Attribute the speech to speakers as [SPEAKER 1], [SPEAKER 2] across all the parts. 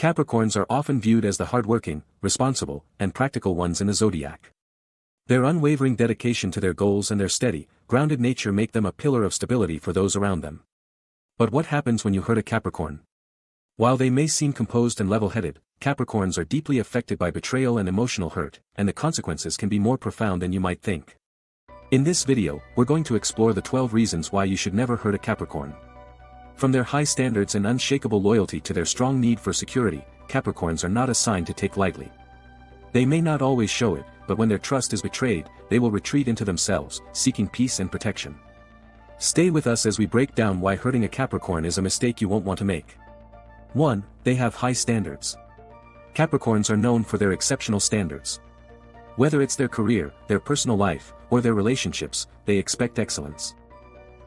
[SPEAKER 1] Capricorns are often viewed as the hardworking, responsible, and practical ones in the zodiac. Their unwavering dedication to their goals and their steady, grounded nature make them a pillar of stability for those around them. But what happens when you hurt a Capricorn? While they may seem composed and level-headed, Capricorns are deeply affected by betrayal and emotional hurt, and the consequences can be more profound than you might think. In this video, we're going to explore the 12 reasons why you should never hurt a Capricorn. From their high standards and unshakable loyalty to their strong need for security, Capricorns are not a sign to take lightly. They may not always show it, but when their trust is betrayed, they will retreat into themselves, seeking peace and protection. Stay with us as we break down why hurting a Capricorn is a mistake you won't want to make. 1. They have high standards. Capricorns are known for their exceptional standards. Whether it's their career, their personal life, or their relationships, they expect excellence.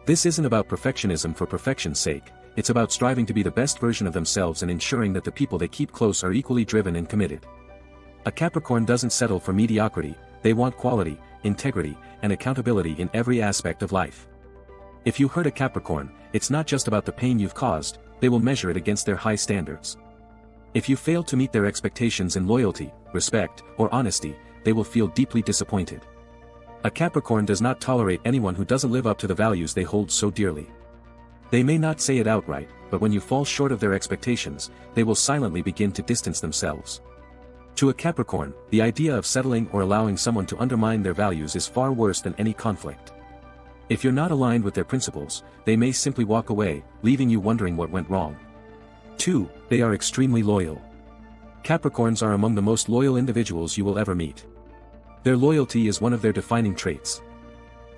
[SPEAKER 1] This isn't about perfectionism for perfection's sake, it's about striving to be the best version of themselves and ensuring that the people they keep close are equally driven and committed. A Capricorn doesn't settle for mediocrity, they want quality, integrity, and accountability in every aspect of life. If you hurt a Capricorn, it's not just about the pain you've caused, they will measure it against their high standards. If you fail to meet their expectations in loyalty, respect, or honesty, they will feel deeply disappointed. A Capricorn does not tolerate anyone who doesn't live up to the values they hold so dearly. They may not say it outright, but when you fall short of their expectations, they will silently begin to distance themselves. To a Capricorn, the idea of settling or allowing someone to undermine their values is far worse than any conflict. If you're not aligned with their principles, they may simply walk away, leaving you wondering what went wrong. 2. They are extremely loyal. Capricorns are among the most loyal individuals you will ever meet. Their loyalty is one of their defining traits.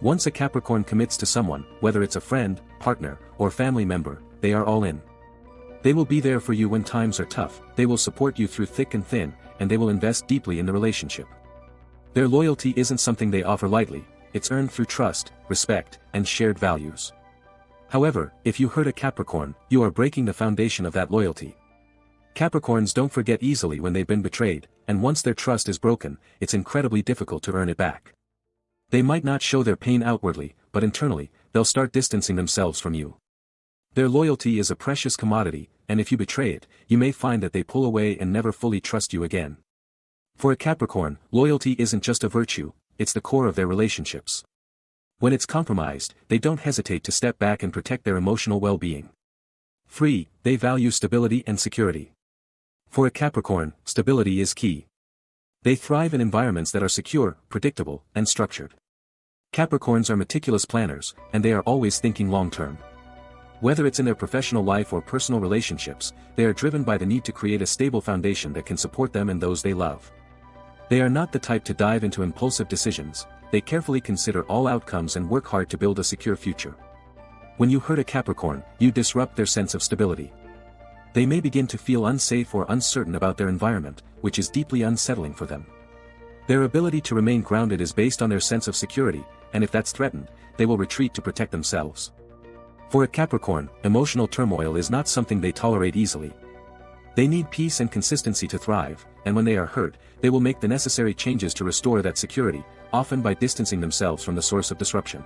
[SPEAKER 1] Once a Capricorn commits to someone, whether it's a friend, partner, or family member, they are all in. They will be there for you when times are tough, they will support you through thick and thin, and they will invest deeply in the relationship. Their loyalty isn't something they offer lightly, it's earned through trust, respect, and shared values. However, if you hurt a Capricorn, you are breaking the foundation of that loyalty. Capricorns don't forget easily when they've been betrayed, and once their trust is broken, it's incredibly difficult to earn it back. They might not show their pain outwardly, but internally, they'll start distancing themselves from you. Their loyalty is a precious commodity, and if you betray it, you may find that they pull away and never fully trust you again. For a Capricorn, loyalty isn't just a virtue, it's the core of their relationships. When it's compromised, they don't hesitate to step back and protect their emotional well-being. 3. They value stability and security. For a Capricorn, stability is key. They thrive in environments that are secure, predictable, and structured. Capricorns are meticulous planners, and they are always thinking long-term. Whether it's in their professional life or personal relationships, they are driven by the need to create a stable foundation that can support them and those they love. They are not the type to dive into impulsive decisions, they carefully consider all outcomes and work hard to build a secure future. When you hurt a Capricorn, you disrupt their sense of stability. They may begin to feel unsafe or uncertain about their environment, which is deeply unsettling for them. Their ability to remain grounded is based on their sense of security, and if that's threatened, they will retreat to protect themselves. For a Capricorn, emotional turmoil is not something they tolerate easily. They need peace and consistency to thrive, and when they are hurt, they will make the necessary changes to restore that security, often by distancing themselves from the source of disruption.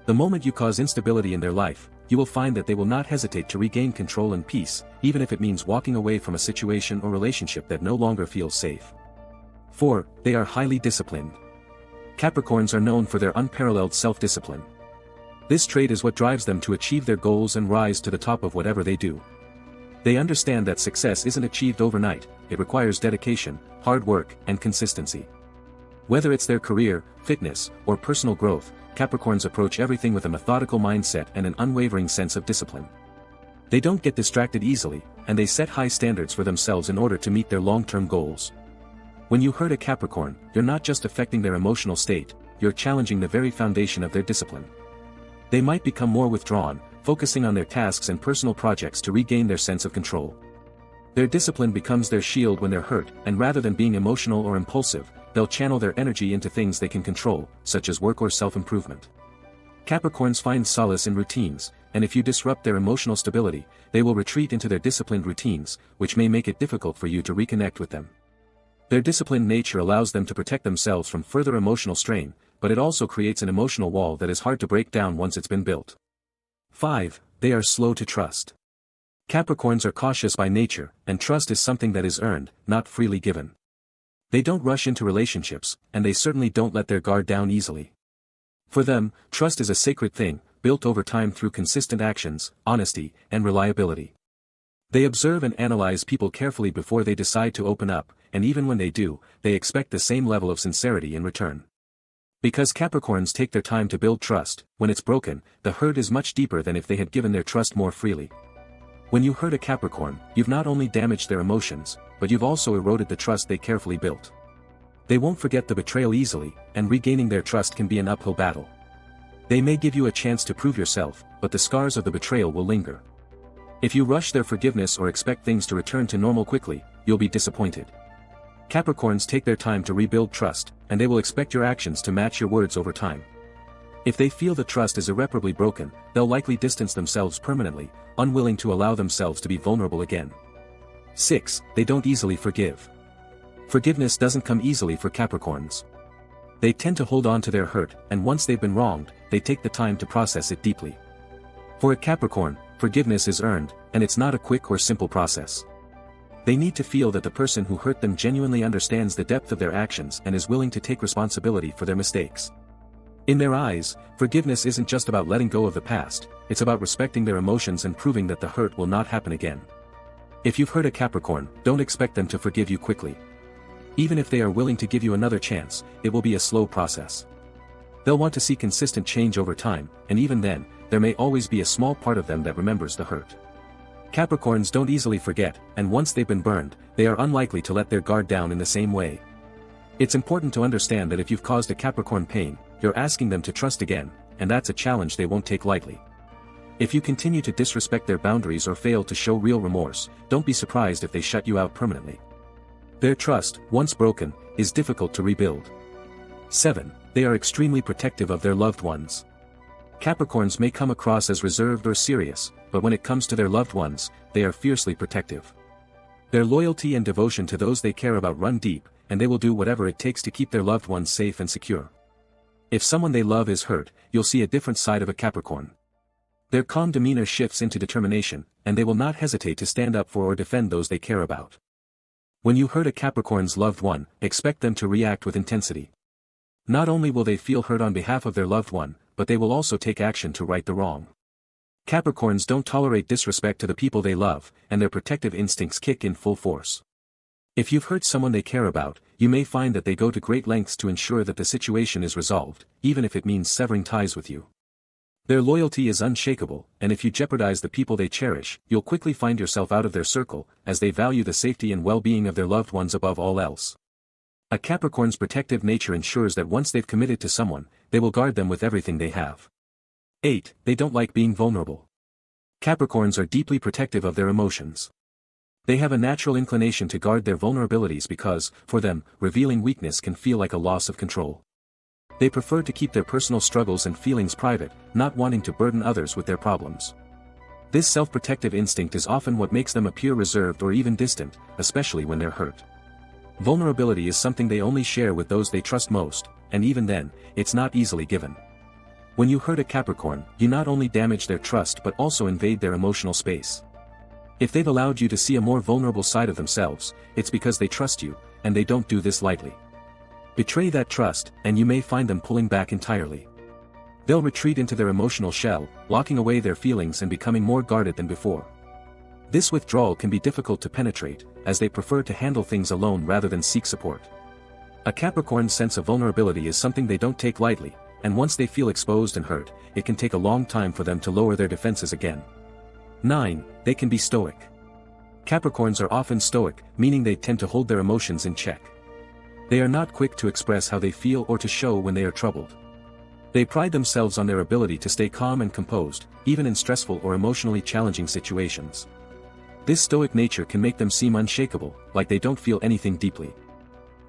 [SPEAKER 1] The moment you cause instability in their life, you will find that they will not hesitate to regain control and peace, even if it means walking away from a situation or relationship that no longer feels safe. 4. They are highly disciplined. Capricorns are known for their unparalleled self-discipline. This trait is what drives them to achieve their goals and rise to the top of whatever they do. They understand that success isn't achieved overnight, it requires dedication, hard work, and consistency. Whether it's their career, fitness, or personal growth, Capricorns approach everything with a methodical mindset and an unwavering sense of discipline. They don't get distracted easily, and they set high standards for themselves in order to meet their long-term goals. When you hurt a Capricorn, you're not just affecting their emotional state, you're challenging the very foundation of their discipline. They might become more withdrawn, focusing on their tasks and personal projects to regain their sense of control. Their discipline becomes their shield when they're hurt, and rather than being emotional or impulsive, they'll channel their energy into things they can control, such as work or self-improvement. Capricorns find solace in routines, and if you disrupt their emotional stability, they will retreat into their disciplined routines, which may make it difficult for you to reconnect with them. Their disciplined nature allows them to protect themselves from further emotional strain, but it also creates an emotional wall that is hard to break down once it's been built. 5. They are slow to trust. Capricorns are cautious by nature, and trust is something that is earned, not freely given. They don't rush into relationships, and they certainly don't let their guard down easily. For them, trust is a sacred thing, built over time through consistent actions, honesty, and reliability. They observe and analyze people carefully before they decide to open up, and even when they do, they expect the same level of sincerity in return. Because Capricorns take their time to build trust, when it's broken, the hurt is much deeper than if they had given their trust more freely. When you hurt a Capricorn, you've not only damaged their emotions, but you've also eroded the trust they carefully built. They won't forget the betrayal easily, and regaining their trust can be an uphill battle. They may give you a chance to prove yourself, but the scars of the betrayal will linger. If you rush their forgiveness or expect things to return to normal quickly, you'll be disappointed. Capricorns take their time to rebuild trust, and they will expect your actions to match your words over time. If they feel the trust is irreparably broken, they'll likely distance themselves permanently, unwilling to allow themselves to be vulnerable again. 6. They don't easily forgive. Forgiveness doesn't come easily for Capricorns. They tend to hold on to their hurt, and once they've been wronged, they take the time to process it deeply. For a Capricorn, forgiveness is earned, and it's not a quick or simple process. They need to feel that the person who hurt them genuinely understands the depth of their actions and is willing to take responsibility for their mistakes. In their eyes, forgiveness isn't just about letting go of the past, it's about respecting their emotions and proving that the hurt will not happen again. If you've hurt a Capricorn, don't expect them to forgive you quickly. Even if they are willing to give you another chance, it will be a slow process. They'll want to see consistent change over time, and even then, there may always be a small part of them that remembers the hurt. Capricorns don't easily forget, and once they've been burned, they are unlikely to let their guard down in the same way. It's important to understand that if you've caused a Capricorn pain, you're asking them to trust again, and that's a challenge they won't take lightly. If you continue to disrespect their boundaries or fail to show real remorse, don't be surprised if they shut you out permanently. Their trust, once broken, is difficult to rebuild. 7. They are extremely protective of their loved ones. Capricorns may come across as reserved or serious, but when it comes to their loved ones, they are fiercely protective. Their loyalty and devotion to those they care about run deep, and they will do whatever it takes to keep their loved ones safe and secure. If someone they love is hurt, you'll see a different side of a Capricorn. Their calm demeanor shifts into determination, and they will not hesitate to stand up for or defend those they care about. When you hurt a Capricorn's loved one, expect them to react with intensity. Not only will they feel hurt on behalf of their loved one, but they will also take action to right the wrong. Capricorns don't tolerate disrespect to the people they love, and their protective instincts kick in full force. If you've hurt someone they care about, you may find that they go to great lengths to ensure that the situation is resolved, even if it means severing ties with you. Their loyalty is unshakable, and if you jeopardize the people they cherish, you'll quickly find yourself out of their circle, as they value the safety and well-being of their loved ones above all else. A Capricorn's protective nature ensures that once they've committed to someone, they will guard them with everything they have. 8. They don't like being vulnerable. Capricorns are deeply protective of their emotions. They have a natural inclination to guard their vulnerabilities because, for them, revealing weakness can feel like a loss of control. They prefer to keep their personal struggles and feelings private, not wanting to burden others with their problems. This self-protective instinct is often what makes them appear reserved or even distant, especially when they're hurt. Vulnerability is something they only share with those they trust most, and even then, it's not easily given. When you hurt a Capricorn, you not only damage their trust but also invade their emotional space. If they've allowed you to see a more vulnerable side of themselves, it's because they trust you, and they don't do this lightly. Betray that trust, and you may find them pulling back entirely. They'll retreat into their emotional shell, locking away their feelings and becoming more guarded than before. This withdrawal can be difficult to penetrate, as they prefer to handle things alone rather than seek support. A Capricorn's sense of vulnerability is something they don't take lightly, and once they feel exposed and hurt, it can take a long time for them to lower their defenses again. 9. They can be stoic. Capricorns are often stoic, meaning they tend to hold their emotions in check. They are not quick to express how they feel or to show when they are troubled. They pride themselves on their ability to stay calm and composed, even in stressful or emotionally challenging situations. This stoic nature can make them seem unshakable, like they don't feel anything deeply.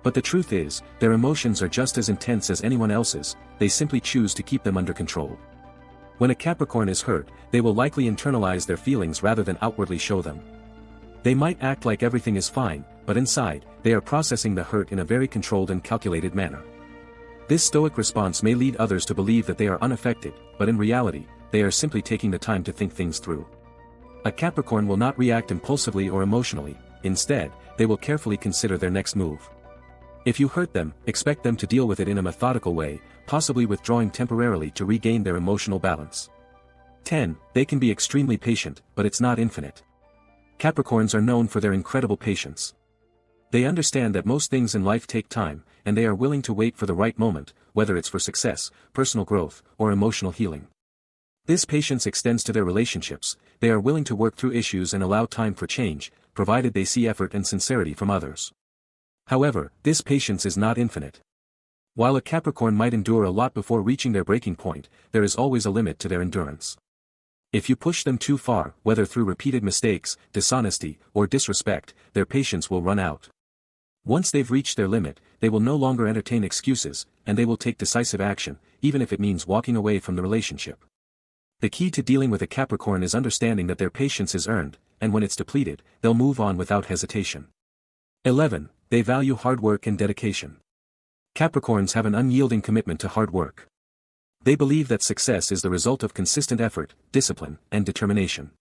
[SPEAKER 1] But the truth is, their emotions are just as intense as anyone else's, they simply choose to keep them under control. When a Capricorn is hurt, they will likely internalize their feelings rather than outwardly show them. They might act like everything is fine, but inside, they are processing the hurt in a very controlled and calculated manner. This stoic response may lead others to believe that they are unaffected, but in reality, they are simply taking the time to think things through. A Capricorn will not react impulsively or emotionally, instead, they will carefully consider their next move. If you hurt them, expect them to deal with it in a methodical way, possibly withdrawing temporarily to regain their emotional balance. 10. They can be extremely patient, but it's not infinite. Capricorns are known for their incredible patience. They understand that most things in life take time, and they are willing to wait for the right moment, whether it's for success, personal growth, or emotional healing. This patience extends to their relationships. They are willing to work through issues and allow time for change, provided they see effort and sincerity from others. However, this patience is not infinite. While a Capricorn might endure a lot before reaching their breaking point, there is always a limit to their endurance. If you push them too far, whether through repeated mistakes, dishonesty, or disrespect, their patience will run out. Once they've reached their limit, they will no longer entertain excuses, and they will take decisive action, even if it means walking away from the relationship. The key to dealing with a Capricorn is understanding that their patience is earned, and when it's depleted, they'll move on without hesitation. 11. They value hard work and dedication. Capricorns have an unyielding commitment to hard work. They believe that success is the result of consistent effort, discipline, and determination.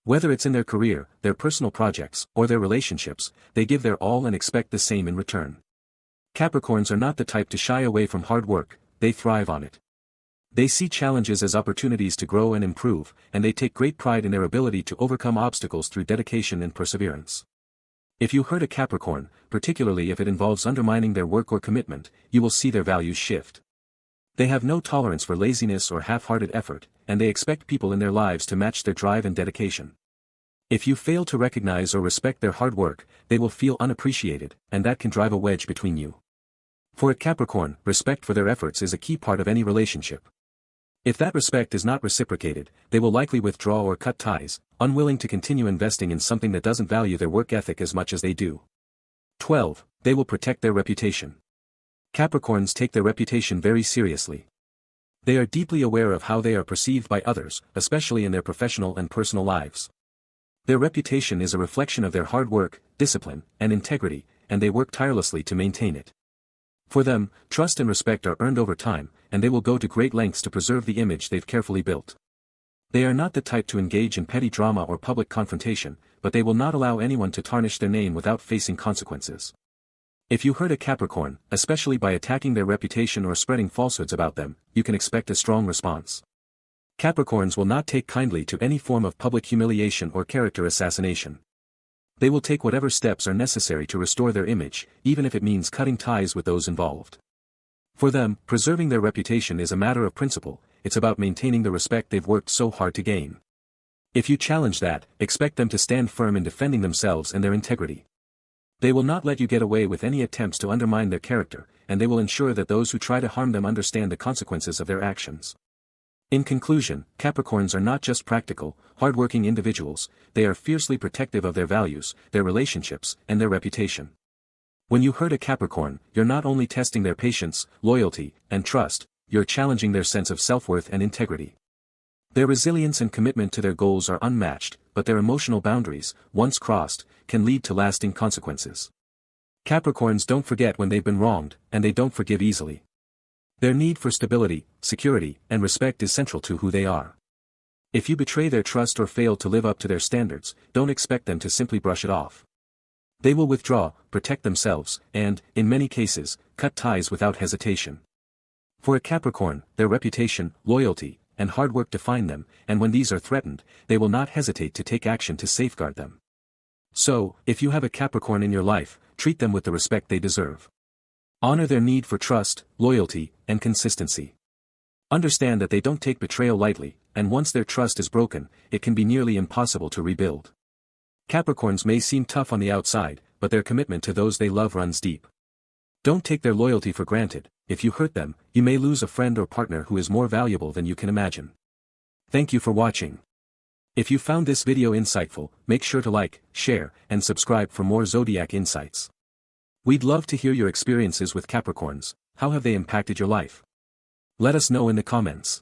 [SPEAKER 1] Whether it's in their career, their personal projects, or their relationships, they give their all and expect the same in return. Capricorns are not the type to shy away from hard work, they thrive on it. They see challenges as opportunities to grow and improve, and they take great pride in their ability to overcome obstacles through dedication and perseverance. If you hurt a Capricorn, particularly if it involves undermining their work or commitment, you will see their values shift. They have no tolerance for laziness or half-hearted effort, and they expect people in their lives to match their drive and dedication. If you fail to recognize or respect their hard work, they will feel unappreciated, and that can drive a wedge between you. For a Capricorn, respect for their efforts is a key part of any relationship. If that respect is not reciprocated, they will likely withdraw or cut ties, unwilling to continue investing in something that doesn't value their work ethic as much as they do. 12. They will protect their reputation. Capricorns take their reputation very seriously. They are deeply aware of how they are perceived by others, especially in their professional and personal lives. Their reputation is a reflection of their hard work, discipline, and integrity, and they work tirelessly to maintain it. For them, trust and respect are earned over time, and they will go to great lengths to preserve the image they've carefully built. They are not the type to engage in petty drama or public confrontation, but they will not allow anyone to tarnish their name without facing consequences. If you hurt a Capricorn, especially by attacking their reputation or spreading falsehoods about them, you can expect a strong response. Capricorns will not take kindly to any form of public humiliation or character assassination. They will take whatever steps are necessary to restore their image, even if it means cutting ties with those involved. For them, preserving their reputation is a matter of principle, it's about maintaining the respect they've worked so hard to gain. If you challenge that, expect them to stand firm in defending themselves and their integrity. They will not let you get away with any attempts to undermine their character, and they will ensure that those who try to harm them understand the consequences of their actions. In conclusion, Capricorns are not just practical, hardworking individuals, they are fiercely protective of their values, their relationships, and their reputation. When you hurt a Capricorn, you're not only testing their patience, loyalty, and trust, you're challenging their sense of self-worth and integrity. Their resilience and commitment to their goals are unmatched, but their emotional boundaries, once crossed, can lead to lasting consequences. Capricorns don't forget when they've been wronged, and they don't forgive easily. Their need for stability, security, and respect is central to who they are. If you betray their trust or fail to live up to their standards, don't expect them to simply brush it off. They will withdraw, protect themselves, and, in many cases, cut ties without hesitation. For a Capricorn, their reputation, loyalty, and hard work define them, and when these are threatened, they will not hesitate to take action to safeguard them. So, if you have a Capricorn in your life, treat them with the respect they deserve. Honor their need for trust, loyalty, and consistency. Understand that they don't take betrayal lightly, and once their trust is broken, it can be nearly impossible to rebuild. Capricorns may seem tough on the outside, but their commitment to those they love runs deep. Don't take their loyalty for granted. If you hurt them, you may lose a friend or partner who is more valuable than you can imagine. Thank you for watching. If you found this video insightful, make sure to like, share, and subscribe for more Zodiac insights. We'd love to hear your experiences with Capricorns. How have they impacted your life? Let us know in the comments.